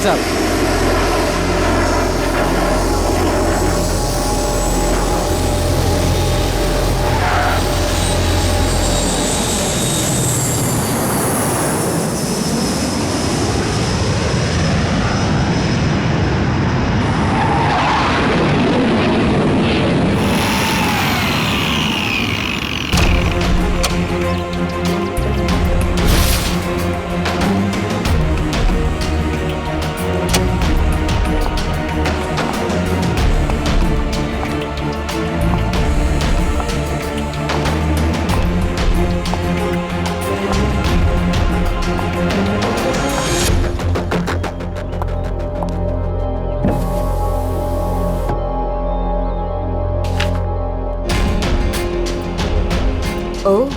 साहब। ओह,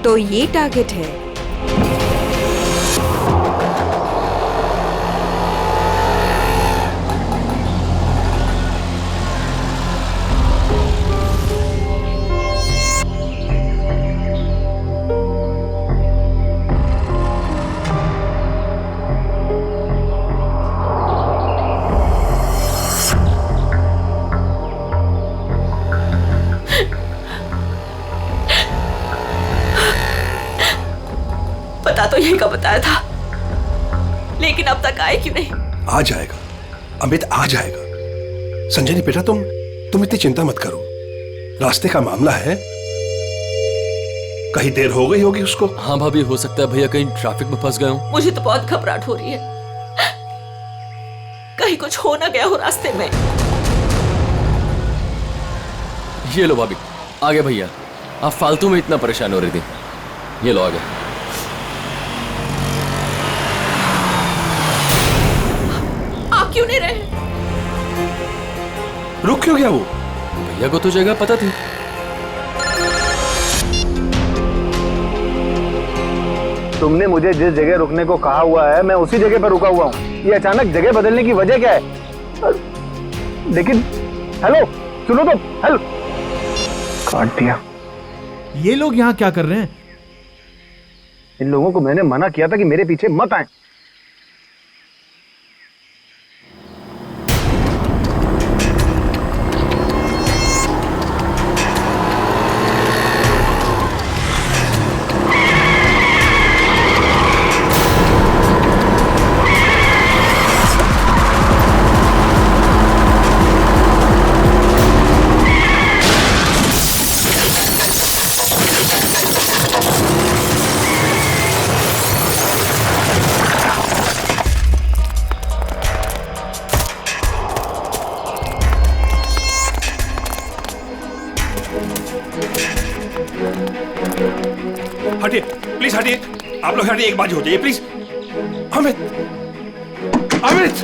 तो ये टारगेट है। पता तो यही का बताया था, लेकिन अब तक आए क्यों नहीं? आ जाएगा अमित, आ जाएगा। संजनी बेटा, तुम इतनी चिंता मत करो। रास्ते का मामला है, कहीं देर हो गई होगी उसको। हाँ भाभी, हो सकता है भैया कहीं ट्रैफिक में फंस गए हो। मुझे तो बहुत घबराहट हो रही है, कहीं कुछ हो ना गया हो रास्ते में। ये लो भाभी, आ गए भैया। आप फालतू में इतना परेशान हो रही थी। ये लो, आ गए। आप क्यों नहीं रहे? रुक क्यों गया वो? भैया को तो जगह पता थी। तुमने मुझे जिस जगह रुकने को कहा हुआ है, मैं उसी जगह पर रुका हुआ हूँ। ये अचानक जगह बदलने की वजह क्या है? लेकिन हेलो, सुनो तो। हेलो, काट दिया। ये लोग यहाँ क्या कर रहे हैं? इन लोगों को मैंने मना किया था कि मेरे पीछे मत आए। हटिए प्लीज, हटिए। आप लोग हटिए, एक बात हो जाइए प्लीज। अमित, अमित,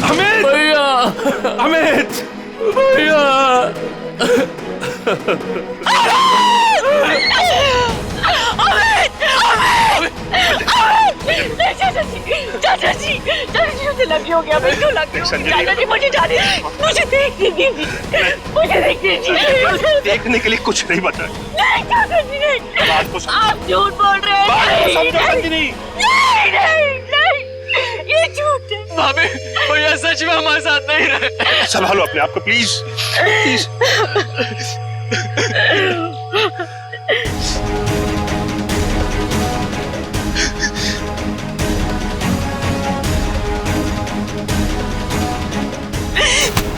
अमित भैया, अमित भैया। चाचा जी, मुझे लगी हो गया। मैं क्यों लगी होगी? चाचा जी, मुझे जाने दीजिए, मुझे देखने दीजिए, मुझे देखने दीजिए। देखने के लिए कुछ नहीं बता। नहीं चाचा जी, नहीं। आप झूठ बोल रहे हैं। नहीं, ये झूठ है। भाभी, भैया सच में हमारे साथ नहीं रहे। संभालो अपने आप को प्लीज, प्लीज।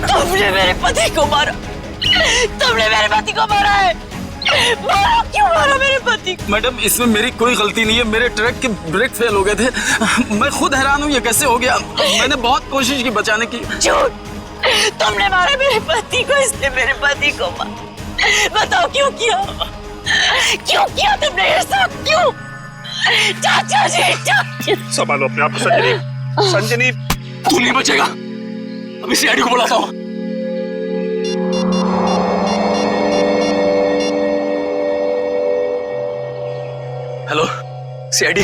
तुमने मेरे पति को मारा, तुमने मेरे पति को मारा है। मारा, क्यों मारा मेरे पति को? मैडम, इसमें मेरी कोई गलती नहीं है। मेरे ट्रक के ब्रेक फेल हो गए थे। मैं खुद हैरान हूँ ये कैसे हो गया। मैंने बहुत कोशिश की बचाने की। झूठ, तुमने मारा मेरे पति को, इसने मेरे पति को मारा। बताओ क्यों किया? क्यों किया तुमने ये सब? क्यों? चाचा जी, चाचा। संभालो अपने आप को संजनी, संजनी। तू नहीं बचेगा। अभी सीआईडी को बुलाता हूँ। Hello CID.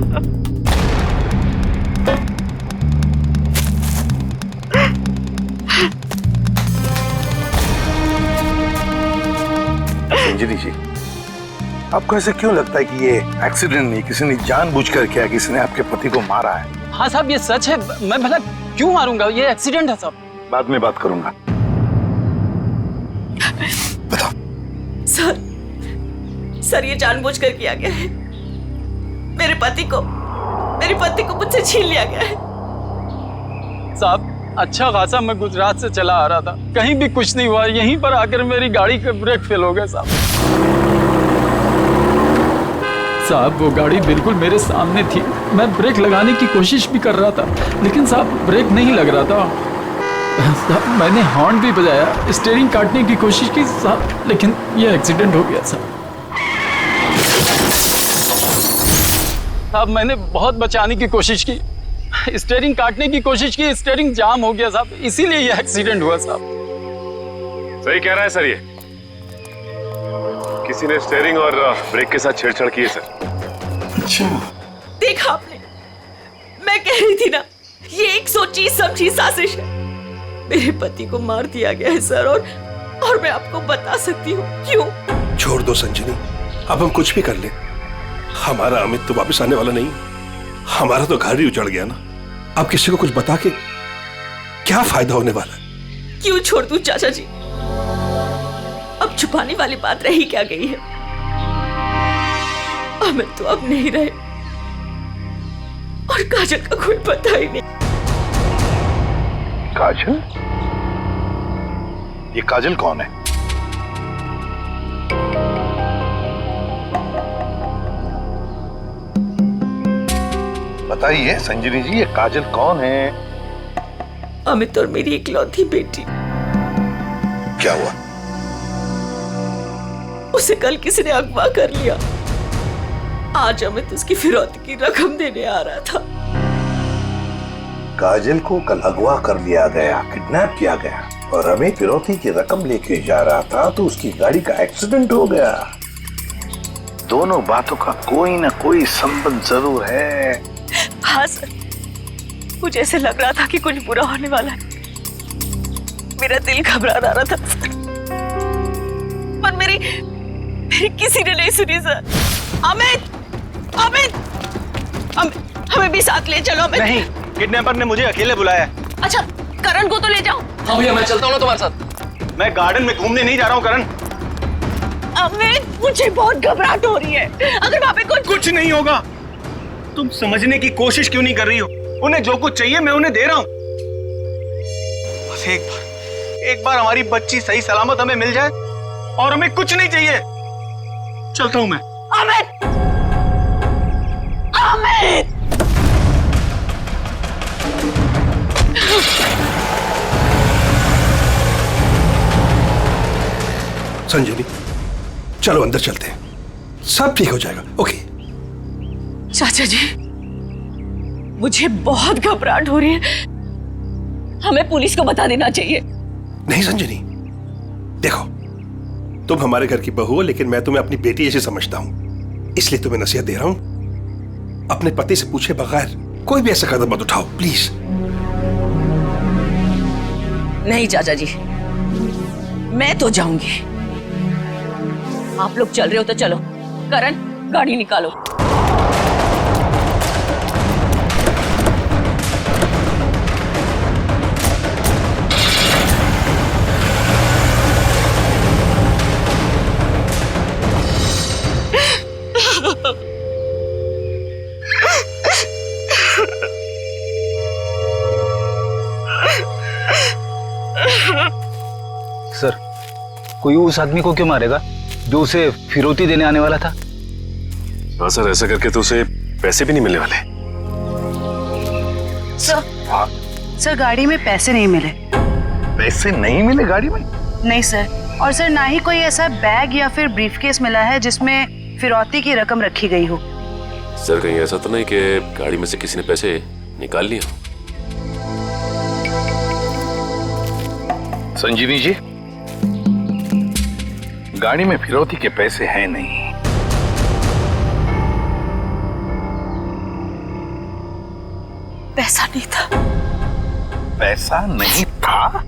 संजनी जी, आपको ऐसे क्यों लगता है कि ये एक्सीडेंट नहीं, किसी ने जानबूझकर किया, किसी ने आपके पति को मारा है? हाँ साहब, ये सच है। मैं भला क्यों मारूंगा? ये एक्सीडेंट है साहब। बाद में बात करूंगा। बताओ। सर ये जानबूझकर किया गया है। मेरे पति को मुझसे छीन लिया गया है। साहब अच्छा खासा मैं गुजरात से चला आ रहा था, कहीं भी कुछ नहीं हुआ, यहीं पर आकर मेरी गाड़ी का ब्रेक फेल हो गया साहब। साहब वो गाड़ी बिल्कुल मेरे सामने थी, मैं ब्रेक लगाने की कोशिश भी कर रहा था, लेकिन साहब ब्रेक नहीं लग रहा था। साहब मैंने हॉर्न भी बजाया, स्टीयरिंग काटने की कोशिश की साहब, लेकिन ये एक्सीडेंट हो गया साहब। साहब मैंने बहुत बचाने की कोशिश की, स्टीयरिंग काटने की कोशिश की, स्टीयरिंग जाम हो गया साहब, इसीलिए ये एक्सीडेंट हुआ साहब। सही कह रहा है सर, ये किसी ने स्टीयरिंग और ब्रेक के साथ छेड़छाड़ की है सर। अच्छा, देखा आपने, मैं कह रही थी ना, ये एक सोची समझी साजिश है। मेरे पति को मार दिया गया है सर, और मैं आपको बता सकती हूँ क्यों। छोड़ दो संजनी, अब हम कुछ भी कर ले, हमारा अमित तो वापस आने वाला नहीं, हमारा तो घर ही उजड़ गया ना। अब किसी को कुछ बता के क्या फायदा होने वाला है? क्यों छोड़ दूं चाचा जी, अब छुपाने वाली बात रही क्या गई है। अमित तो अब नहीं रहे, और काजल का कोई पता ही नहीं। काजल? ये काजल कौन है? बताइए संजनी जी, ये काजल कौन है? अमित और मेरी इकलौती बेटी। क्या हुआ? उसे कल किसी ने अगवा कर लिया। आज अमित उसकी फिरौती की रकम देने आ रहा था। काजल को कल अगवा कर लिया गया, किडनैप किया गया, और अमित फिरौती की रकम लेके जा रहा था तो उसकी गाड़ी का एक्सीडेंट हो गया। दोनों बातों का कोई ना कोई संबंध जरूर है। हाँ सर, मुझे ऐसे लग रहा था कि कुछ बुरा होने वाला है। मेरा दिल घबरा रहा था सर, पर मेरी किसी ने नहीं सुनी सर। अमित, हमें भी साथ ले चलो। अमित नहीं, किडनैपर ने मुझे अकेले बुलाया। अच्छा, करण को तो ले जाओ। हाँ भैया मैं चलता हूँ ना तुम्हारे साथ। मैं गार्डन में घूमने नहीं जा रहा हूँ करण। अमित मुझे बहुत घबराहट हो रही है, अगर वहाँ पे कुछ नहीं होगा। तुम समझने की कोशिश क्यों नहीं कर रही हो? उन्हें जो कुछ चाहिए मैं उन्हें दे रहा हूँ। बस एक बार हमारी बच्ची सही सलामत हमें मिल जाए और हमें कुछ नहीं चाहिए। चलता हूँ मैं। अमित, अमित! संजनी चलो अंदर चलते हैं, सब ठीक हो जाएगा। ओके चाचा जी, मुझे बहुत घबराहट हो रही है, हमें पुलिस को बता देना चाहिए। नहीं संजनी, देखो तुम हमारे घर की बहू हो, लेकिन मैं तुम्हें अपनी बेटी जैसे समझता हूं, इसलिए तुम्हें नसीहत दे रहा हूं, अपने पति से पूछे बगैर कोई भी ऐसा कदम मत उठाओ प्लीज। नहीं चाचा जी, मैं तो जाऊंगी। आप लोग चल रहे हो तो चलो। करण, गाड़ी निकालो। सर, कोई उस आदमी को क्यों मारेगा जो उसे फिरौती देने आने वाला था? हाँ सर, ऐसा करके तो उसे पैसे भी नहीं मिलने वाले। सर गाड़ी में पैसे नहीं मिले। पैसे नहीं मिले गाड़ी में? नहीं सर, और सर ना ही कोई ऐसा बैग या फिर ब्रीफकेस मिला है जिसमें फिरौती की रकम रखी गई हो। सर कहीं ऐसा तो नहीं कि गाड़ी में से किसी ने पैसे निकाल लिए? संजीवी जी, गाड़ी में फिरौती के पैसे हैं नहीं। पैसा नहीं था। पैसा नहीं था?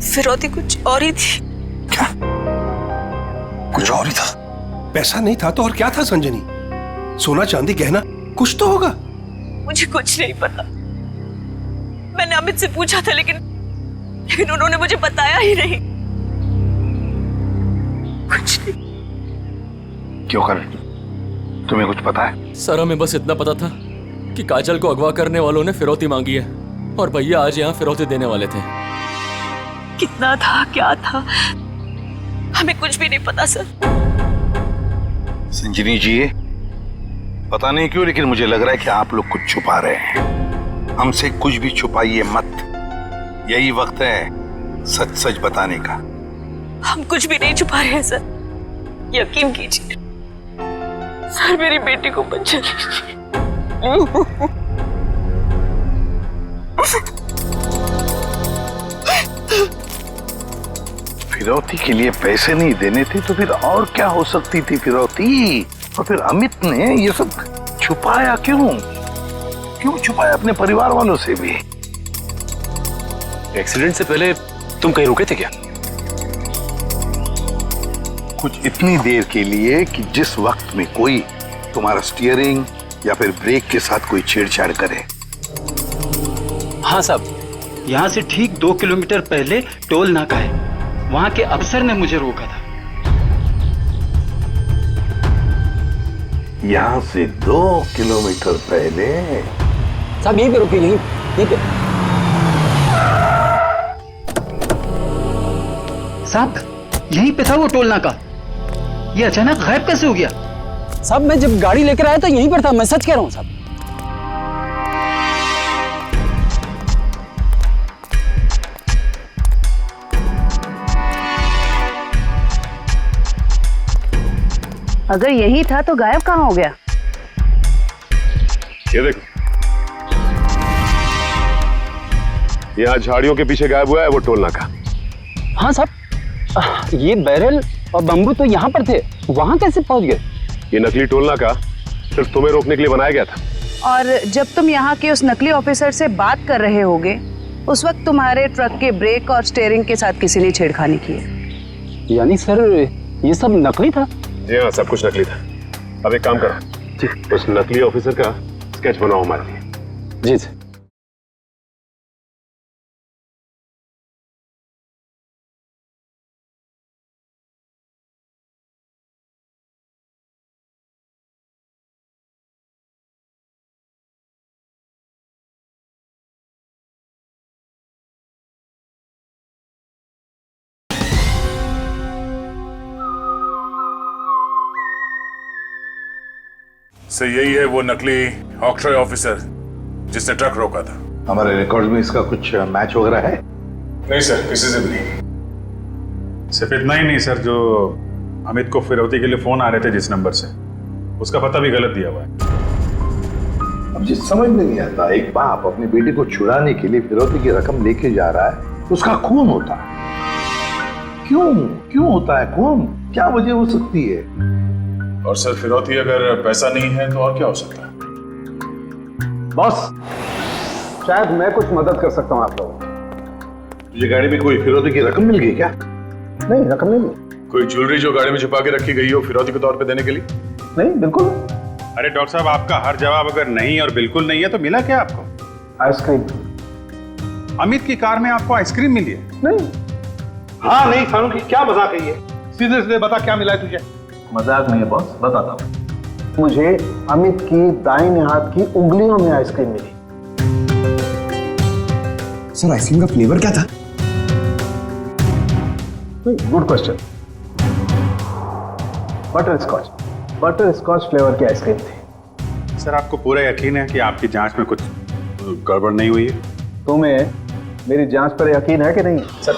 फिरौती कुछ और ही थी। क्या? कुछ और ही था? पैसा नहीं था तो और क्या था संजनी? सोना चांदी गहना कुछ तो होगा। मुझे कुछ नहीं पता। मैंने अमित से पूछा था लेकिन उन्होंने मुझे बताया ही नहीं। कुछ नहीं। क्यों कर? तुम्हें कुछ पता है? सर हमें बस इतना पता था कि काजल को अगवा करने वालों ने फिरौती मांगी है और भैया आज यहाँ फिरौती देने वाले थे। कितना था, क्या था, हमें कुछ भी नहीं पता सर। संजनी जी, पता नहीं क्यों लेकिन मुझे लग रहा है कि आप लोग कुछ छुपा रहे हैं। हमसे कुछ भी छुपाइए मत। यही वक्त है सच सच बताने का। हम कुछ भी नहीं छुपा रहे हैं सर, यकीन कीजिए। सर मेरी बेटी को बचा लीजिए। फिरौती के लिए पैसे नहीं देने थे तो फिर और क्या हो सकती थी फिरौती? और फिर अमित ने ये सब छुपाया क्यों? क्यों छुपाया अपने परिवार वालों से भी? एक्सीडेंट से पहले तुम कहीं रुके थे क्या? कुछ इतनी देर के लिए कि जिस वक्त में कोई तुम्हारा स्टीयरिंग या फिर ब्रेक के साथ कोई छेड़छाड़ करे। हाँ साहब, यहाँ से ठीक 2 किलोमीटर पहले टोल नाका है, वहाँ के अफसर ने मुझे रोका था। यहाँ से 2 किलोमीटर पहले? साहब यहीं पे रुके, यहीं पे। साहब यहीं पे था वो टोल नाका, ये अचानक गायब कैसे हो गया? साहब मैं जब गाड़ी लेकर आया था यहीं पर था, मैं सच कह रहा हूँ साहब। अगर यही था तो गायब कहाँ हो गया? ये देखो, यहाँ झाड़ियों के पीछे गायब हुआ है वो टोल नाका। हाँ साहब, ये बैरल और बम्बू तो यहाँ पर थे, वहाँ कैसे पहुँच गए? ये नकली टोल नाका सिर्फ तुम्हें रोकने के लिए बनाया गया था। और जब तुम यहाँ के उस नकली ऑफिसर से बात कर रहे होगे उस वक्त तुम्हारे ट्रक के ब्रेक और स्टीयरिंग के साथ किसी ने छेड़खानी की है। यानी सर ये सब नकली था? जी हाँ, सब कुछ नकली था। अब एक काम करो, उस नकली ऑफिसर का स्केच बनाओ हमारे लिए। जी सर। सर यही है वो नकली ऑक्ट्रॉय ऑफिसर जिसने ट्रक रोका था। हमारे रिकॉर्ड में इसका कुछ मैच वगैरह है? नहीं सर, किसी से भी नहीं। सिर्फ इतना ही नहीं सर, जो अमित को फिरौती के लिए फोन आ रहे थे जिस नंबर से, उसका पता भी गलत दिया हुआ है। अब जिस समझ में नहीं आता, एक बाप अपनी बेटी को छुड़ाने के लिए फिरौती की रकम लेके जा रहा है, उसका खून होता है। क्यों होता है खून? क्या वजह हो सकती है? और सर फिरौती अगर पैसा नहीं है तो और क्या हो सकता है? बॉस, शायद मैं कुछ मदद कर सकता हूँ आप लोगों की। तुझे गाड़ी में कोई फिरौती की रकम मिल गई क्या? नहीं, रकम नहीं मिली। कोई ज्वेलरी जो गाड़ी में छुपा के रखी गई हो फिरौती के तौर पे देने के लिए? नहीं, बिल्कुल। अरे डॉक्टर साहब, आपका हर जवाब अगर नहीं और बिल्कुल नहीं है तो मिला क्या आपको? आइसक्रीम। अमित की कार में आपको आइसक्रीम मिली है? नहीं। हाँ नहीं फारूकी, क्या मजाक है ये? सीधे सीधे बता क्या मिला है तुझे? मजाक नहीं है बॉस, बताता हूँ। मुझे अमित की दाहिने हाथ की उंगलियों में आइसक्रीम मिली। सर आइसक्रीम का फ्लेवर क्या था? Good question. Butterscotch flavour की आइसक्रीम थी। सर आपको पूरा यकीन है कि आपकी जांच में कुछ गड़बड़ नहीं हुई है? तुम्हें मेरी जांच पर यकीन है कि नहीं? सर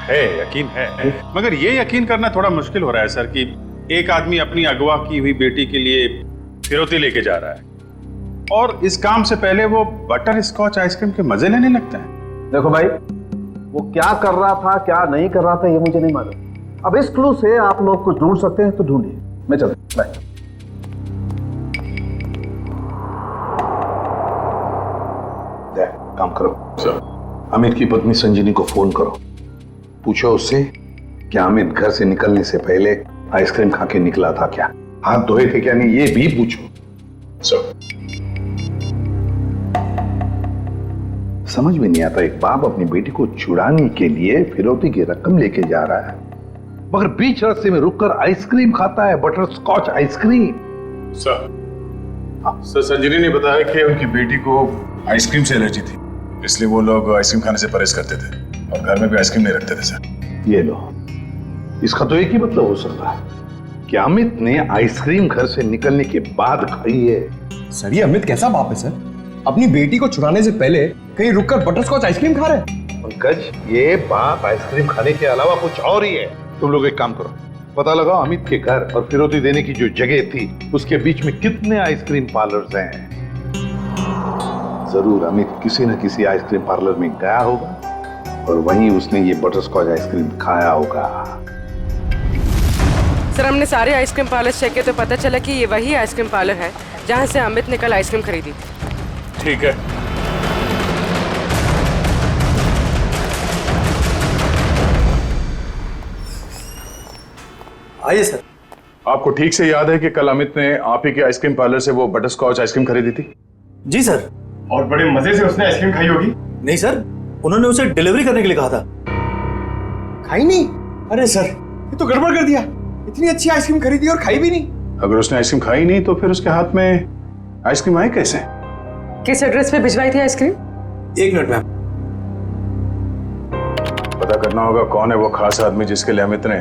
है, यकीन है, मगर ये यकीन करना थोड़ा मुश्किल हो रहा है सर कि एक आदमी अपनी अगवा की हुई बेटी के लिए फिरौती लेके जा रहा है और इस काम से पहले वो बटर स्कॉच आइसक्रीम के मजे लेने लगता है। देखो भाई, वो क्या कर रहा था क्या नहीं कर रहा था ये मुझे नहीं मालूम। अब इस क्लू से आप लोग कुछ ढूंढ सकते हैं तो ढूंढिए। मैं चलता हूं, बाय। काम करो सर, अमित की पत्नी संजीनी को फोन करो, पूछो उससे कि अमित घर से निकलने से पहले आइसक्रीम खा के निकला था क्या, हाथ धोए थे क्या नहीं, ये भी पूछो सर। समझ में नहीं आता, एक बाप अपनी बेटी को छुड़ाने के लिए फिरौती की रकम लेके जा रहा है, मगर बीच रास्ते में रुककर आइसक्रीम खाता है, बटर स्कॉच आइसक्रीम। सर संजीनी ने बताया कि उनकी बेटी को आइसक्रीम से एलर्जी थी, इसलिए वो लोग आइसक्रीम खाने से परहेज करते थे और घर में भी आइसक्रीम नहीं रखते थे सर। ये लो, इसका तो एक ही मतलब हो सकता है कि अमित ने आइसक्रीम घर से निकलने के बाद खाई है। सर ये अमित कैसा बाप है सर, अपनी बेटी को छुड़ाने से पहले कहीं रुककर बटरस्कॉच आइसक्रीम खा रहे हैं। पंकज, ये बाप आइसक्रीम खाने के अलावा कुछ और ही है। तुम लोग एक काम करो, पता लगाओ अमित के घर और फिरौती देने की जो जगह थी उसके बीच में कितने आइसक्रीम पार्लर्स हैं। जरूर अमित किसी न किसी आइसक्रीम पार्लर में गया होगा और वहीं उसने ये बटरस्कॉच आइसक्रीम खाया होगा। सर हमने सारे आइसक्रीम पार्लर चेक किए तो पता चला कि ये वही आइसक्रीम पार्लर है जहाँ से अमित ने कल आइसक्रीम खरीदी थी। ठीक है, आइए सर। आपको ठीक से याद है कि कल अमित ने आप ही के आइसक्रीम पार्लर से वो बटरस्कॉच आइसक्रीम खरीदी थी? जी सर। और बड़े मजे से उसने आइसक्रीम खाई होगी? नहीं सर, उन्होंने उसे डिलीवरी करने के लिए कहा था। खाई नहीं? अरे सर ये तो गड़बड़ कर दिया, इतनी अच्छी आइसक्रीम खरीदी और खाई भी नहीं। अगर उसने आइसक्रीम खाई नहीं तो फिर उसके हाथ में आइसक्रीम आई कैसे? किस एड्रेस पे भिजवाई थी आइसक्रीम? एक मिनट मैम। पता करना होगा कौन है वो खास आदमी जिसके लिए अमित ने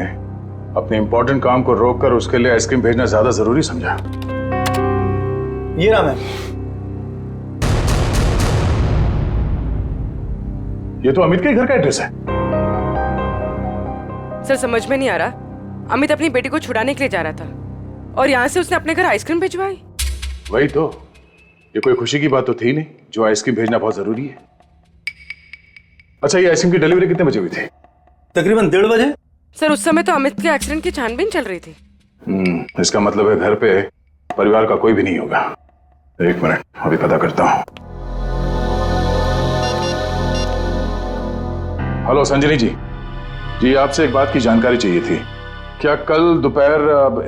अपने इंपॉर्टेंट काम को रोककर उसके लिए आइसक्रीम भेजना ज्यादा जरूरी समझा। ये नाम है। ये तो अमित के घर का एड्रेस है। सर समझ में नहीं आ रहा, अमित अपनी बेटी को छुड़ाने के लिए जा रहा था और यहाँ से उसने अपने घर आइसक्रीम भिजवाई। वही तो, ये कोई खुशी की बात तो थी नहीं जो आइसक्रीम भेजना बहुत जरूरी है। अच्छा, ये आइसक्रीम की डिलीवरी कितने बजे हुई थी? तकरीबन 1:30 बजे। सर उस समय तो अमित के एक्सीडेंट की छानबीन चल रही थी। इसका मतलब है घर पे परिवार का कोई भी नहीं होगा। एक मिनट, अभी पता करता हूँ। हेलो संजनी जी, जी आपसे एक बात की जानकारी चाहिए थी। क्या कल दोपहर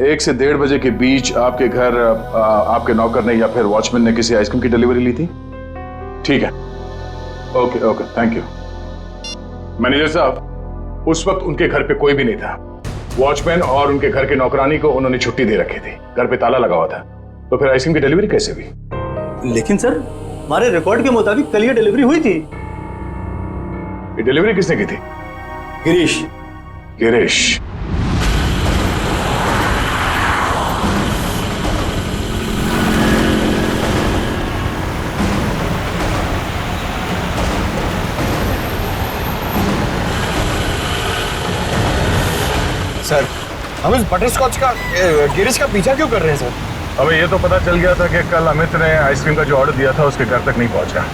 1 से 1:30 बजे के बीच आपके घर आपके नौकर ने या फिर वॉचमैन ने किसी आइसक्रीम की डिलीवरी ली थी? ठीक है, okay okay, thank you. Manager साहब, उस वक्त उनके घर पे कोई भी नहीं था। वॉचमैन और उनके घर के नौकरानी को उन्होंने छुट्टी दे रखी थी, घर पे ताला लगा हुआ था, तो फिर आइसक्रीम की डिलीवरी कैसे हुई? लेकिन सर हमारे रिकॉर्ड के मुताबिक कल ये डिलीवरी हुई थी। ये डिलीवरी किसने की थी? गिरीश। गिरीश? सर हम इस बटरस्कॉच का गिरीश का पीछा क्यों कर रहे हैं सर? हमें ये तो पता चल गया था कि कल अमित ने आइसक्रीम का जो ऑर्डर दिया था उसके घर तक नहीं पहुंचा।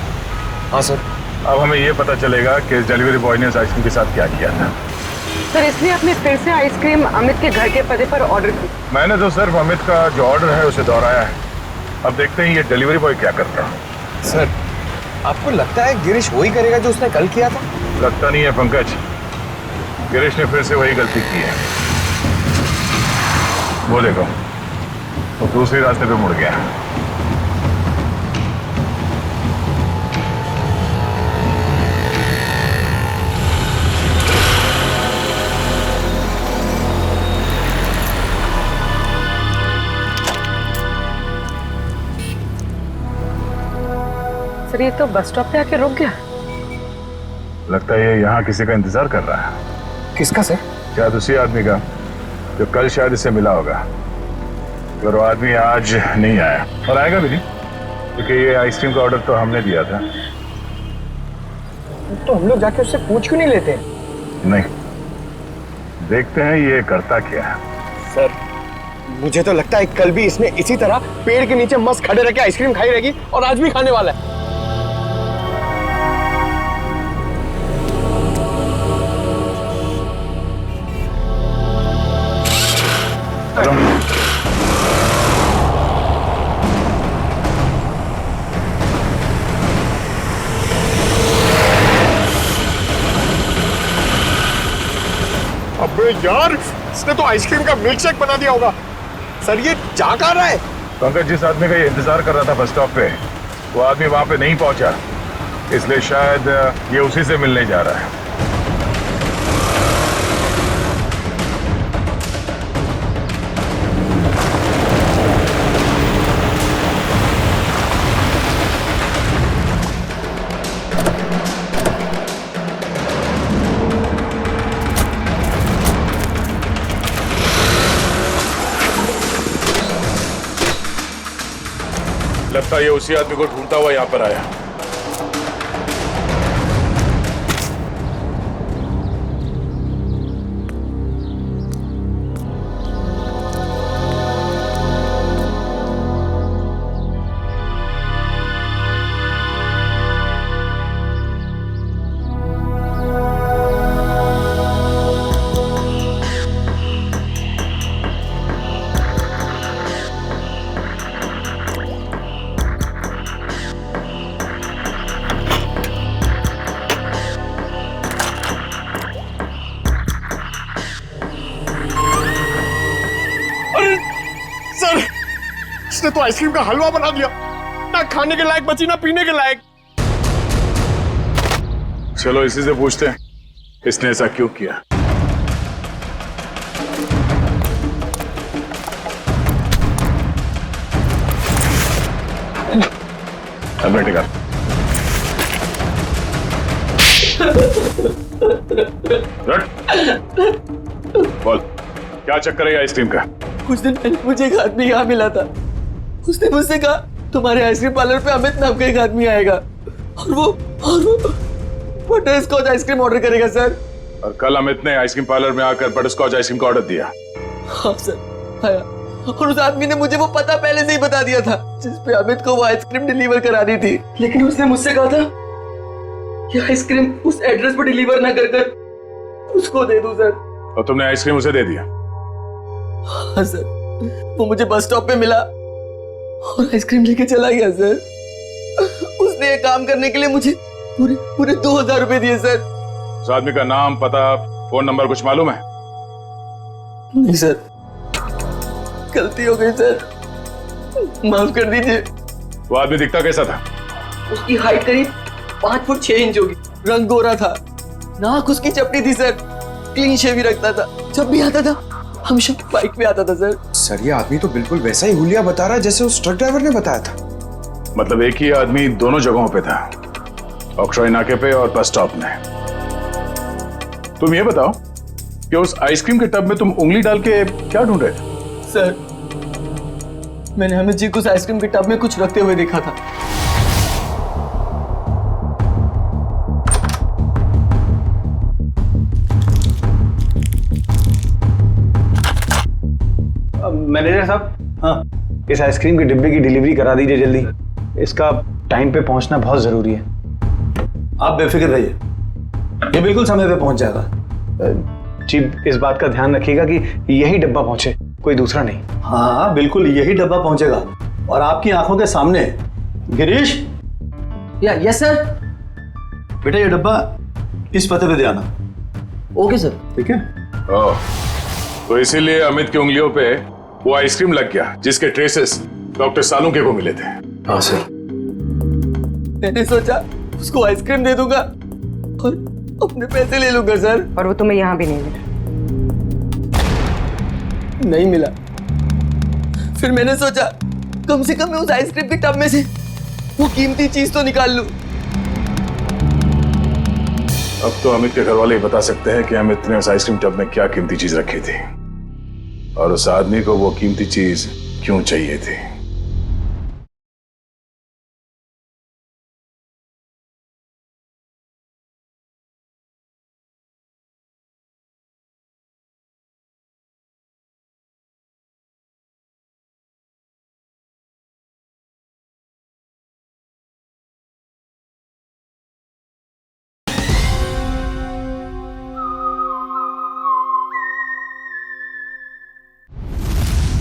हाँ सर। अब हमें ये पता चलेगा कि डिलीवरी बॉय ने इस आइसक्रीम के साथ क्या किया था। सर इसलिए आपने फिर से आइसक्रीम अमित के घर के पते पर ऑर्डर की? मैंने तो सिर्फ अमित का जो ऑर्डर है उसे दोहराया है। अब देखते हैं ये डिलीवरी बॉय क्या करता है। सर आपको लगता है गिरीश वही करेगा जो उसने कल किया था? लगता नहीं है पंकज, गिरीश ने फिर से वही गलती की है। वो देखो, वो दूसरे रास्ते पे मुड़ गया। सर ये तो बस स्टॉप पे आके रुक गया। लगता है ये यहाँ किसी का इंतजार कर रहा है। किसका सर? शायद उसी आदमी का जो कल शायद इससे मिला होगा, पर वो आदमी आज नहीं आया और आएगा भी नहीं, क्योंकि ये आइसक्रीम का ऑर्डर तो हमने दिया था। तो हम लोग जाके उससे पूछ क्यों नहीं लेते? नहीं, देखते हैं ये करता क्या है। सर मुझे तो लगता है कल भी इसने इसी तरह पेड़ के नीचे मस्त खड़े रह के आइसक्रीम खाई रहेगी और आज भी खाने वाला है। अरे यार, इसने तो आइसक्रीम का मिल्क शेक बना दिया होगा। सर ये जा कहाँ रहा है? पंकज, जिस आदमी का ये इंतजार कर रहा था बस स्टॉप पे, वो आदमी वहां पे नहीं पहुंचा, इसलिए शायद ये उसी से मिलने जा रहा है। लगता है ये उसी आदमी को ढूंढता हुआ यहां पर आया। इसने तो आइसक्रीम का हलवा बना दिया, ना खाने के लायक बची ना पीने के लायक। चलो इसी से पूछते हैं इसने ऐसा क्यों किया। बोल, क्या चक्कर है आइसक्रीम का? कुछ दिन पहले मुझे एक आदमी यहाँ मिला था। उसने मुझसे कहा तुम्हारे आइसक्रीम पार्लर पे अमित नाम का एक आदमी आएगा और वो बटर स्कॉच आइसक्रीम ऑर्डर करेगा सर। और कल अमित ने आइसक्रीम पार्लर में आकर बटर स्कॉच आइसक्रीम का ऑर्डर दिया। हाँ सर, आया। और उस आदमी ने मुझे वो पता पहले से ही बता दिया था जिस पे अमित को वो आइसक्रीम डिलीवर करानी थी, लेकिन उसने मुझसे कहा था कि आइसक्रीम उस एड्रेस पर डिलीवर ना कर उसको दे दूं सर। और तुमने आइसक्रीम उसे दे दिया? हाँ सर, वो मुझे बस स्टॉप पे मिला और आइसक्रीम लेके चला गया सर। उसने ये काम करने के लिए मुझे पूरे 2000 रुपए दिए सर। उस आदमी का नाम, पता, फोन नंबर कुछ मालूम है? नहीं सर, गलती हो गई सर, माफ कर दीजिए। वो आदमी दिखता कैसा था? उसकी हाइट करीब 5 फुट 6 इंच होगी, रंग गोरा था, नाक उसकी चपटी थी सर, क्लीन शेव ही रखता था, जब भी आता था हमेशा बाइक पे आता था सर। सर ये आदमी तो बिल्कुल वैसा ही हुलिया बता रहा है जैसे उस ट्रक ड्राइवर ने बताया था। मतलब एक ही आदमी दोनों जगहों पे था, ऑक्ट्रॉय नाके पे और बस स्टॉप में। तुम ये बताओ कि उस आइसक्रीम के टब में तुम उंगली डाल के क्या ढूंढ रहे थे? सर, मैंने अमित जी को उस आइसक्रीम के टब में कुछ रखते हुए देखा था। मैनेजर साहब, हाँ, इस आइसक्रीम के डिब्बे की डिलीवरी करा दीजिए जल्दी। इसका टाइम पे पहुंचना बहुत जरूरी है। आप बेफिक्र रहिए, ये बिल्कुल समय पे पहुंच जाएगा। जी, इस बात का ध्यान रखिएगा कि यही डब्बा पहुंचे, कोई दूसरा नहीं। हाँ बिल्कुल, यही डब्बा पहुंचेगा और आपकी आंखों के सामने। Girish, yes sir. बेटा ये डब्बा इस पते पे दे आना। Okay sir. ठीक है। तो इसीलिए अमित की उंगलियों पे वो आइसक्रीम लग गया जिसके ट्रेसेस डॉक्टर सालुंके को मिले थे। हाँ सर। मैंने सोचा उसको आइसक्रीम दे दूंगा और अपने पैसे ले लूंगा सर। और वो तुम्हें यहाँ भी नहीं मिला? नहीं मिला। फिर मैंने सोचा कम से कम मैं उस आइसक्रीम के टब में से वो कीमती चीज तो निकाल लूं। अब तो अमित के घर वाले ही बता सकते हैं कि अमित ने उस आइसक्रीम टब में क्या कीमती चीज रखी थी और उस आदमी को वो कीमती चीज क्यों चाहिए थी।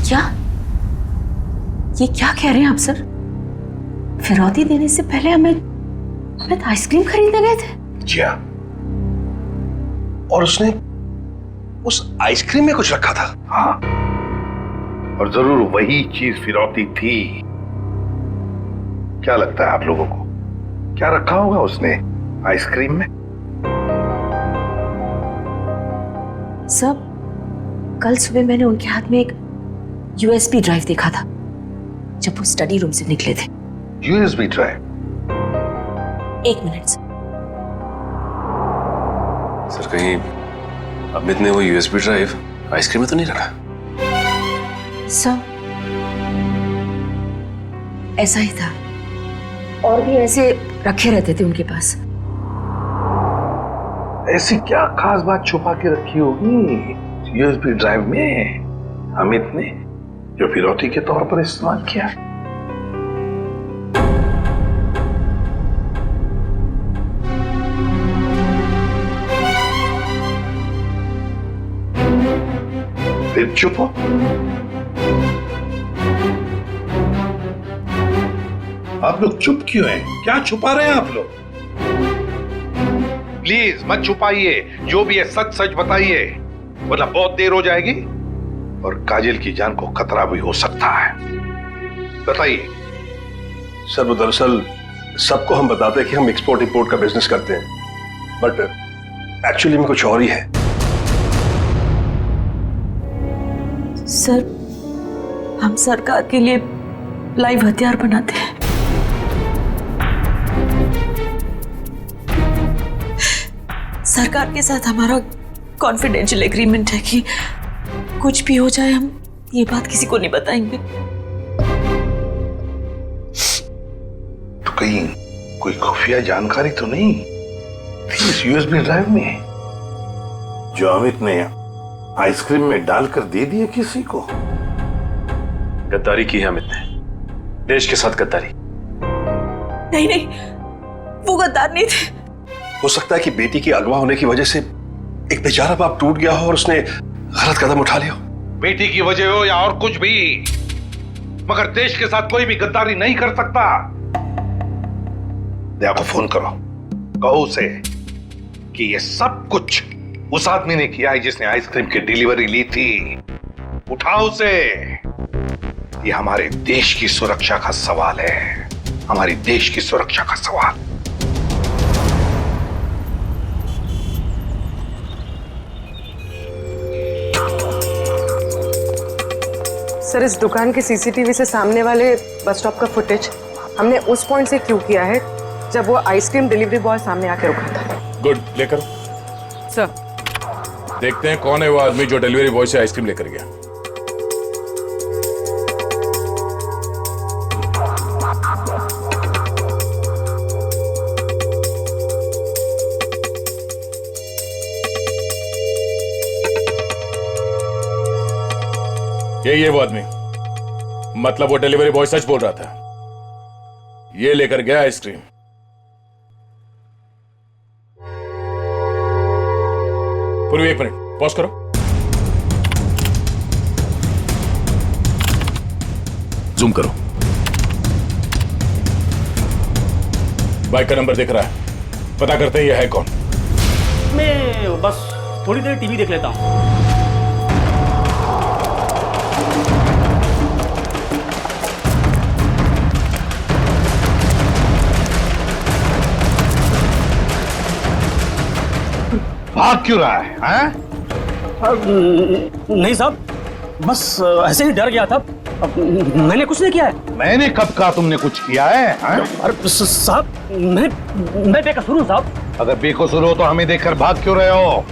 क्या? ये क्या कह रहे हैं आप सर? फिरौती देने से पहले हमें आइसक्रीम खरीदने गए थे? जी हाँ। और उसने उस आइसक्रीम में कुछ रखा था। हाँ, और जरूर वही चीज फिरौती थी। क्या लगता है आप लोगों को, क्या रखा होगा उसने आइसक्रीम में? सब कल सुबह मैंने उनके हाथ में एक यूएसबी ड्राइव देखा था जब वो स्टडी रूम से निकले थे। USB drive? एक मिनट सर, कहीं अमित ने वो यूएसबी ड्राइव आइसक्रीम में तो नहीं रखा? सर, ऐसा ही था, और भी ऐसे रखे रहते थे उनके पास। ऐसी क्या खास बात छुपा के रखी होगी यूएसबी ड्राइव में अमित ने, जो फिरौती के तौर पर इस्तेमाल किया? फिर चुप हो। आप लोग चुप क्यों हैं? क्या छुपा रहे हैं आप लोग? प्लीज मत छुपाइए, जो भी है सच सच बताइए, वरना बहुत देर हो जाएगी और काजल की जान को खतरा भी हो सकता है। बताइए। सर, वो दरअसल सबको हम बताते हैं कि हम एक्सपोर्ट इंपोर्ट का बिजनेस करते हैं, बट एक्चुअली में कुछ और ही है। सर, हम सरकार के लिए लाइव हथियार बनाते हैं। सरकार के साथ हमारा कॉन्फिडेंशियल एग्रीमेंट है कि कुछ भी हो जाए हम ये बात किसी को नहीं बताएंगे। तो कहीं कोई खुफिया जानकारी तो नहीं थी इस यूएसबी ड्राइव में जो अमित ने आइसक्रीम में डालकर दे दिया किसी को? गद्दारी की है अमित ने, देश के साथ गद्दारी। नहीं नहीं, वो गद्दार नहीं थे। हो सकता है कि बेटी के अगवा होने की वजह से एक बेचारा बाप टूट गया हो और उसने गलत कदम उठा लिया हो। बेटी की वजह हो या और कुछ भी, मगर देश के साथ कोई भी गद्दारी नहीं कर सकता। दया को फोन करो, कहो उसे कि ये सब कुछ उस आदमी ने किया है जिसने आइसक्रीम की डिलीवरी ली थी। उठाओ उसे। ये हमारे देश की सुरक्षा का सवाल है, हमारी देश की सुरक्षा का सवाल। सर, इस दुकान के सीसीटीवी से सामने वाले बस स्टॉप का फुटेज हमने उस पॉइंट से क्यों किया है जब वो आइसक्रीम डिलीवरी बॉय सामने आके रुका था। गुड, लेकर सर देखते हैं कौन है वो आदमी जो डिलीवरी बॉय से आइसक्रीम लेकर गया। ये वो आदमी, मतलब वो डिलीवरी बॉय सच बोल रहा था, ये लेकर गया आइसक्रीम। पूर्वी, एक मिनट पॉज करो। जूम करो। बाइक का नंबर दिख रहा है, पता करते हैं ये है कौन। मैं बस थोड़ी देर टीवी देख लेता हूं। भाग क्यों रहा है? नहीं साहब, बस ऐसे ही डर गया था। मैंने कुछ नहीं किया है। मैंने कब कहा तुमने कुछ किया है? अरे साहब, मैं बेकसूर हूँ साहब। अगर बेकसूर हो तो हमें देखकर भाग क्यों रहे हो?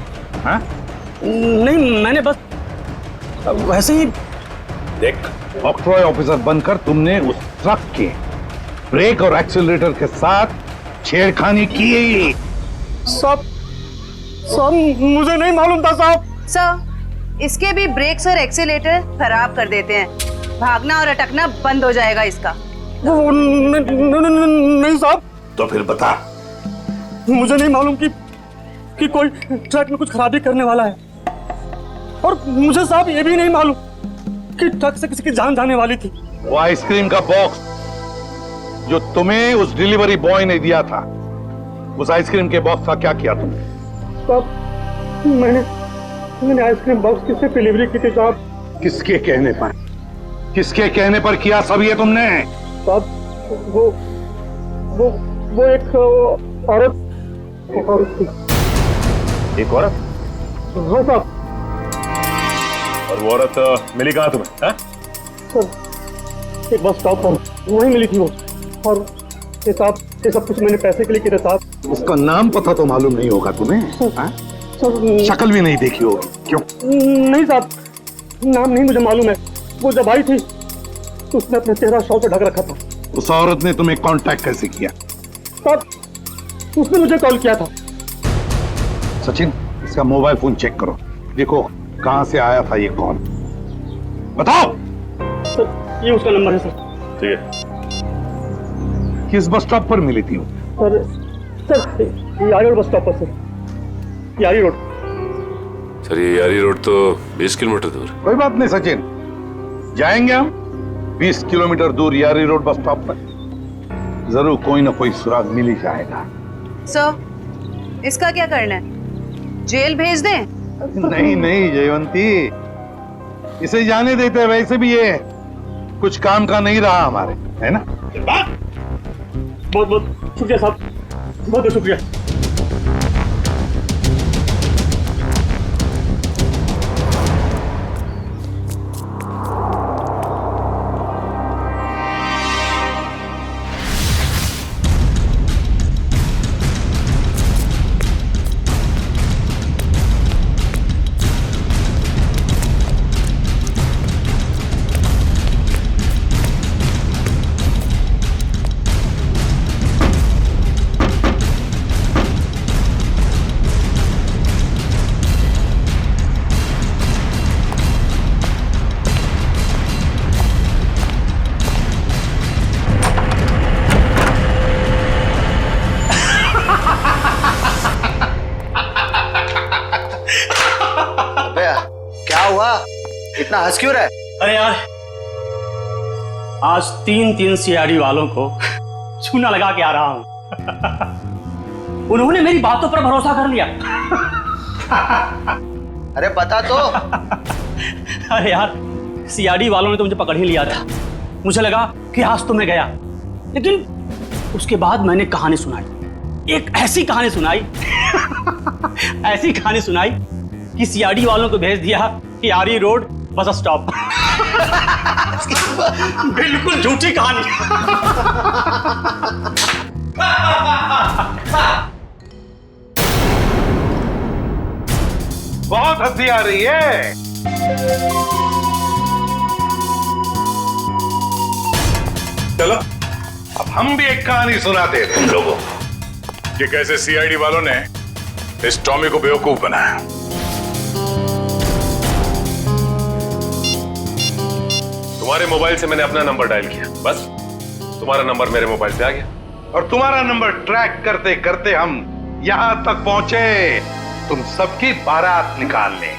नहीं, मैंने बस वैसे ही। देख, ऑक्ट्रॉय ऑफिसर बनकर तुमने उस ट्रक के ब्रेक और एक्सीलरेटर के साथ छेड़खानी की। साहब मुझे नहीं मालूम था साहब। सर, इसके भी ब्रेक्स और एक्सीलेटर खराब कर देते हैं, भागना और अटकना बंद हो जाएगा इसका। नहीं साहब। तो फिर बता। मुझे नहीं मालूम कि कोई ट्रक में कुछ खराबी करने वाला है, और मुझे साहब ये भी नहीं मालूम कि ट्रक से किसी की जान जाने वाली थी। वो आइसक्रीम का बॉक्स जो तुम्हें उस डिलीवरी बॉय ने दिया था, उस आइसक्रीम के बॉक्स का क्या किया तुमने? मैंने मैंने आइसक्रीम बॉक्स किससे डिलीवरी की थी साहब? किसके कहने पर? किसके कहने पर किया सब ये तुमने? साहब वो एक औरत थी। एक औरत? हाँ साहब। और वो औरत मिली कहाँ तुम्हें? हाँ? सर एक बस स्टॉप पर वहीं मिली थी वो। और ये साहब ये सब कुछ मैंने पैसे के लिए किया साहब। उसका नाम पता तो मालूम नहीं होगा तुम्हें? हाँ? शक्ल भी नहीं देखी होगी। क्यों? नहीं साहब, नाम नहीं मुझे मालूम है। वो जब आई थी तो उसने अपना चेहरा शॉल से ढक रखा था। उस औरत ने तुम्हें कांटेक्ट कैसे किया? साहब उसने मुझे कॉल किया था। सचिन, इसका मोबाइल फोन चेक करो, देखो कहां से आया था ये कॉल। बताओ। सर ये उसका नंबर है सर। ठीक है। किस बस स्टॉप पर मिली थी वो? सर यारी रोड बस स्टॉप पर सर। यारी रोड। सर ये यारी रोड तो 20 किलोमीटर दूर। कोई बात नहीं सचिन, जाएंगे हम 20 किलोमीटर दूर यारी रोड बस स्टॉप पर। जरूर कोई ना कोई सुराग मिल ही जाएगा। सर इसका क्या करना है? जेल भेज दें? नहीं नहीं जयवंती, इसे जाने देते। वैसे भी ये कुछ काम का नहीं रहा हमारे, है ना? बहुत बहुत शुक्रिया साहब, बहुत बहुत शुक्रिया। इतना हंस क्यों रहा है? अरे यार आज 3 सीआईडी वालों को चूना लगा के आ रहा हूं। उन्होंने मेरी बातों पर भरोसा कर लिया। अरे बता तो। अरे यार सीआईडी वालों ने तो मुझे पकड़ ही लिया था। मुझे लगा कि आज तो मैं गया, लेकिन उसके बाद मैंने कहानी सुनाई। एक ऐसी कहानी सुनाई ऐसी कहानी सुनाई कि सीआईडी वालों को भेज दिया यारी रोड बस स्टॉप। बिल्कुल झूठी कहानी। बहुत हंसी आ रही है। चलो अब हम भी एक कहानी सुनाते हैं तुम लोगों को कि कैसे सीआईडी वालों ने इस टॉमी को बेवकूफ बनाया। तुम्हारे मोबाइल से मैंने अपना नंबर डायल किया, बस तुम्हारा नंबर मेरे मोबाइल पे आ गया। और तुम्हारा नंबर ट्रैक करते करते हम यहां तक पहुंचे तुम सबकी बारात निकालने।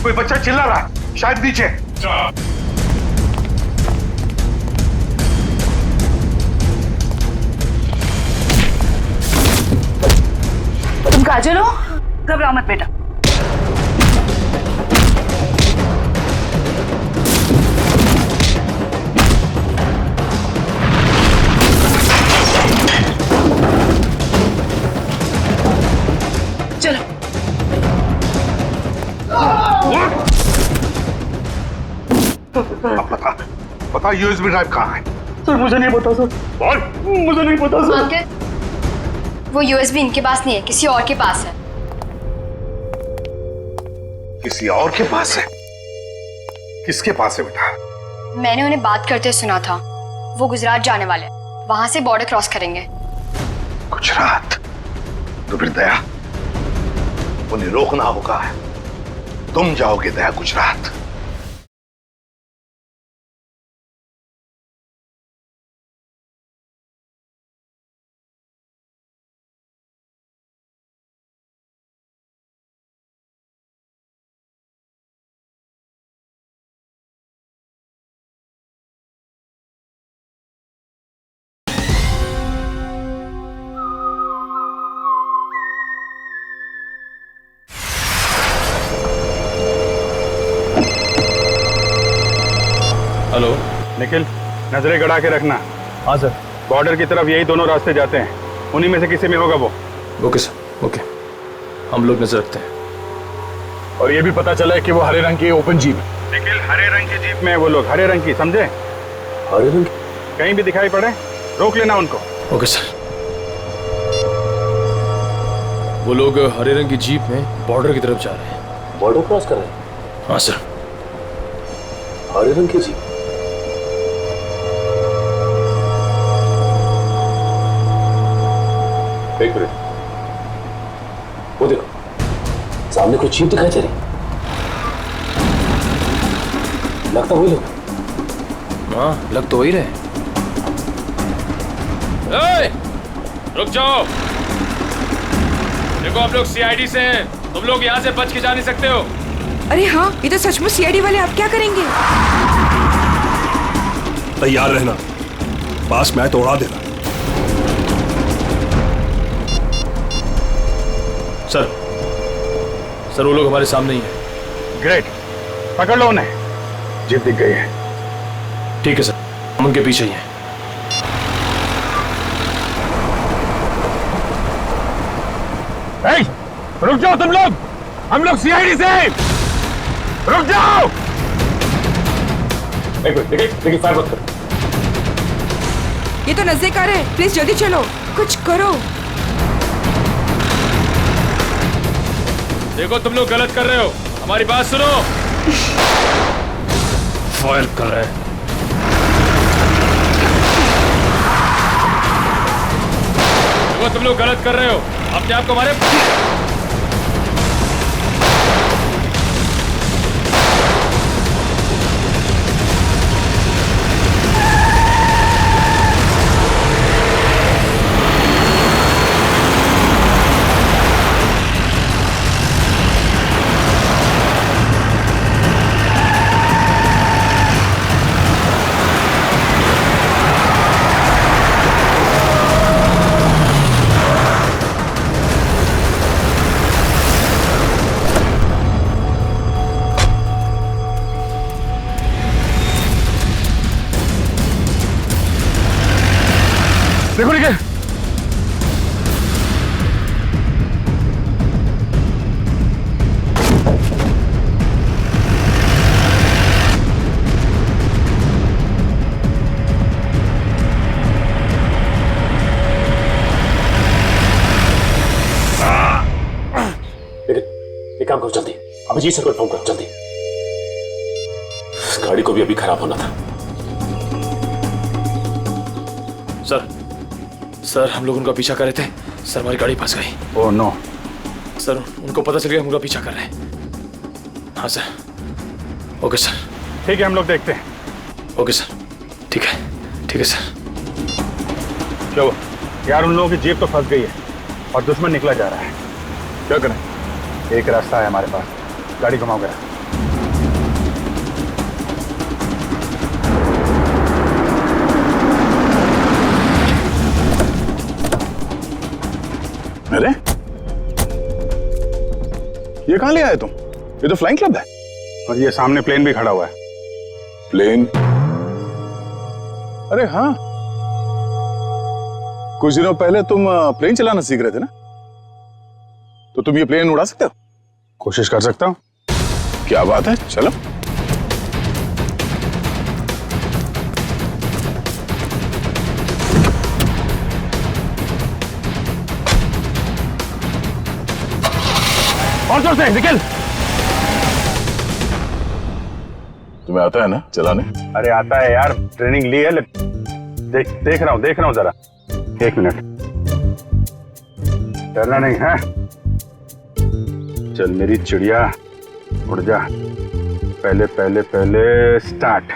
कोई बच्चा चिल्ला रहा है, शायद नीचे। तुम काजल हो? घबराओ मत बेटा। चलो। बता यूएसबी ड्राइव कहाँ है? सर मुझे नहीं पता सर। बोल। मुझे नहीं पता सर। अंकल, वो यूएसबी इनके पास नहीं है, किसी और के पास है। किसी और के पास है? किसके पास है बेटा? मैंने उन्हें बात करते सुना था। वो गुजरात जाने वाले, वहां से बॉर्डर क्रॉस करेंगे। गुजरात? तो फिर दया, उन्हें रोकना होगा। तुम जाओगे दया गुजरात। हेलो निखिल, नजरें गड़ा के रखना। हाँ सर। बॉर्डर की तरफ यही दोनों रास्ते जाते हैं, उन्हीं में से किसी में होगा वो। Okay sir, okay. हम लोग नजर रखते हैं। और ये भी पता चला है कि वो हरे रंग की ओपन जीप है। निखिल, हरे रंग की जीप में वो लोग, हरे रंग की, समझे? हरे रंग? कहीं भी दिखाई पड़े रोक लेना उनको। Okay sir. वो लोग हरे रंग की जीप में बॉर्डर की तरफ जा रहे हैं। बॉर्डर क्रॉस कर रहे हैं? हाँ सर। हरे रंग की जीप? एक मिनट, वो देखो सामने कोई जीप दिखाई दे रही, लगता वही लोग। हाँ, लग तो वही रहे। ए, रुक जाओ। देखो आप लोग सीआईडी से हैं, तुम लोग यहाँ से बच के जा नहीं सकते हो। अरे हाँ, ये तो सचमुच सीआईडी वाले। आप क्या करेंगे? तैयार रहना, पास मैं तो उड़ा देना। सर वो लोग हमारे सामने ही हैं। ग्रेट, पकड़ लो उन्हें। जीप दिख गई है। ठीक है सर, हम उनके पीछे ही हैं। रुक जाओ तुम लोग, हम लोग सीआईडी से। रुक जाओ। एक मिनट, देखिए फायर मत करो। ये तो नजदीक है, प्लीज जल्दी चलो, कुछ करो। देखो तुम लोग गलत कर रहे हो, हमारी बात सुनो। फायर कर रहे हैं। देखो तुम लोग गलत कर रहे हो, अपने आप को हमारे। देखो निकल। एक काम करो जल्दी, अभिजीत सर को इन्फॉर्म करो जल्दी। इस गाड़ी को भी अभी खराब होना था। सर हम लोग उनका पीछा कर रहे थे, सर हमारी गाड़ी फंस गई। Oh no. सर उनको पता चल गया हम उनका पीछा कर रहे हैं। हाँ सर। Okay sir. ठीक है, हम लोग देखते हैं। ओके सर, ठीक है सर। चलो यार, उन लोगों की जीप तो फंस गई है और दुश्मन निकला जा रहा है। क्या करें? एक रास्ता है हमारे पास, गाड़ी घुमाओ गया। अरे ये कहां ले आए तुम? ये तो फ्लाइंग क्लब है। और ये सामने प्लेन भी खड़ा हुआ है। प्लेन? अरे हाँ, कुछ दिनों पहले तुम प्लेन चलाना सीख रहे थे ना, तो तुम ये प्लेन उड़ा सकते हो? कोशिश कर सकता हूं। क्या बात है, चलो। और जोर से निकल। तुम्हें आता है ना चलाने? अरे आता है यार, ट्रेनिंग ली है। देख रहा हूँ जरा। 1 मिनट, डरना नहीं है। चल मेरी चिड़िया, उड़ जा। पहले पहले पहले स्टार्ट।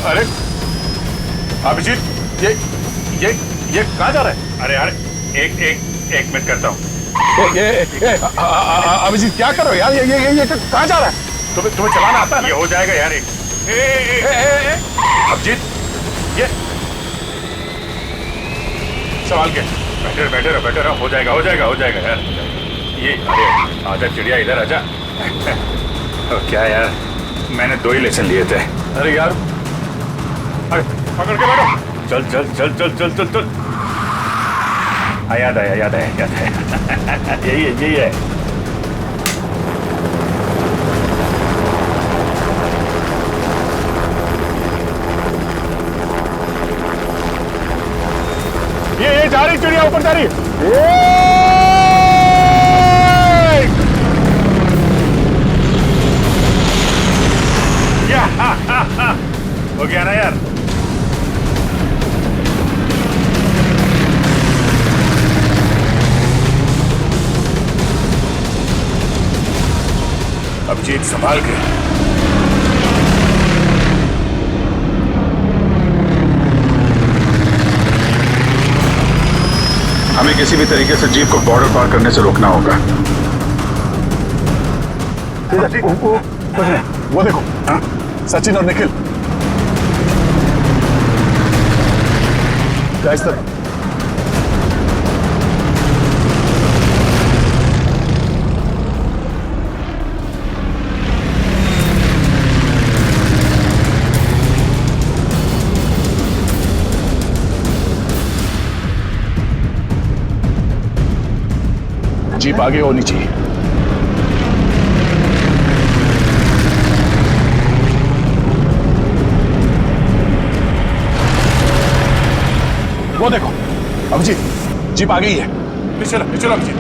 अरे अभिजीत, ये कहाँ जा रहा है? अरे यार एक मिनट करता हूँ। अभिजीत क्या कर रहे हो यार? ये कहाँ जा रहा है? तुम्हें चलाना आता है? ये हो जाएगा यार। अभिजीत, ये सवाल क्या? बैठे रहो। हो जाएगा यार। ये अरे आजा चिड़िया, इधर आजा। क्या यार, मैंने 2 ही लेसन लिए थे। अरे यार, अरे पकड़ के बैठो। चल। याद आया। यही है। ये जा रही चिड़िया, ऊपर जा रही। हो गया ना यार। अभिजीत संभाल के। हमें किसी भी तरीके से जीप को बॉर्डर पार करने से रोकना होगा। वो देखो, सचिन और निखिल। इस तरफ। जीप आगे होनी चाहिए। वो देखो अभिजीत, जीप आ गई है। चलो अभिजीत।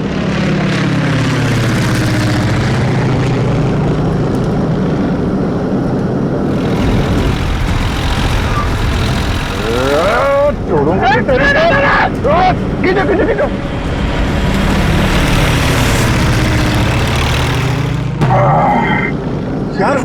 खींचो। यार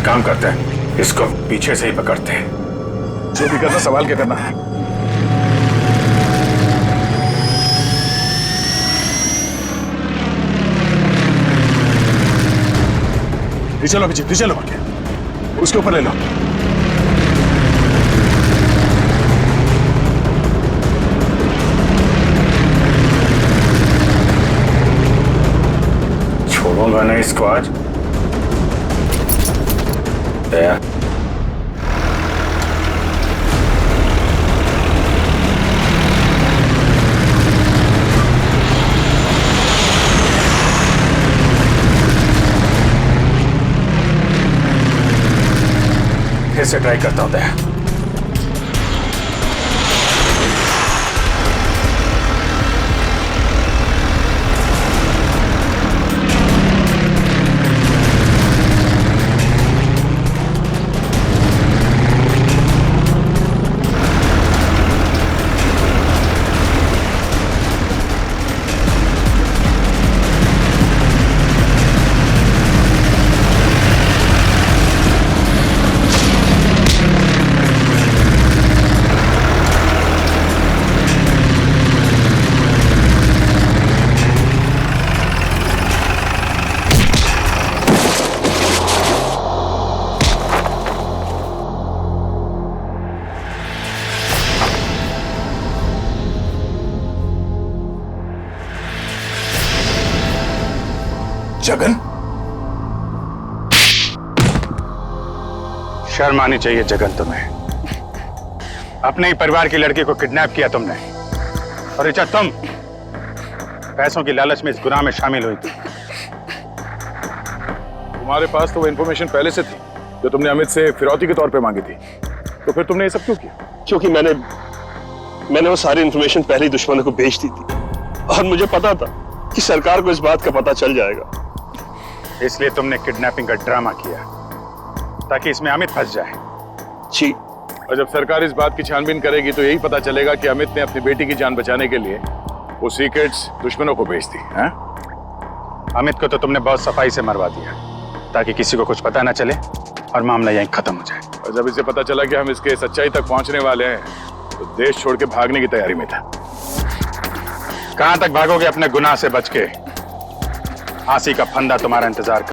काम करते हैं, इसको पीछे से ही पकड़ते हैं। जो भी करना संभाल के करना है। चलो अभिजीत, चलो उसके ऊपर ले लो। छोड़ूंगा ना इसको आज। दया फिर से ट्राई करता हूं। दया जगन? शर्म आनी चाहिए जगन तुम्हें। अपने ही परिवार की लड़की को किडनैप किया तुमने, और ऋचा तुम पैसों की लालच में इस गुनाह में शामिल हुई थी। तुम्हारे पास तो वो इन्फॉर्मेशन पहले से थी जो तुमने अमित से फिरौती के तौर पे मांगी थी, तो फिर तुमने ये सब क्यों किया? क्योंकि मैंने वो सारी इन्फॉर्मेशन पहले ही दुश्मनों को भेज दी थी, और मुझे पता था कि सरकार को इस बात का पता चल जाएगा। इसलिए तुमने किडनैपिंग का ड्रामा किया ताकि इसमें अमित फंस जाए। जी। और जब सरकार इस बात की छानबीन करेगी तो यही पता चलेगा कि अमित ने अपनी बेटी की जान बचाने के लिए वो सीक्रेट्स दुश्मनों को भेज दी। अमित को तो तुमने बहुत सफाई से मरवा दिया ताकि किसी को कुछ पता ना चले और मामला यहीं खत्म हो जाए। और जब इसे पता चला कि हम इसके सच्चाई तक पहुंचने वाले हैं तो देश छोड़ के भागने की तैयारी में था। कहां तक भागोगे अपने गुनाह से बच के? फांसी का फंदा तुम्हारा इंतजार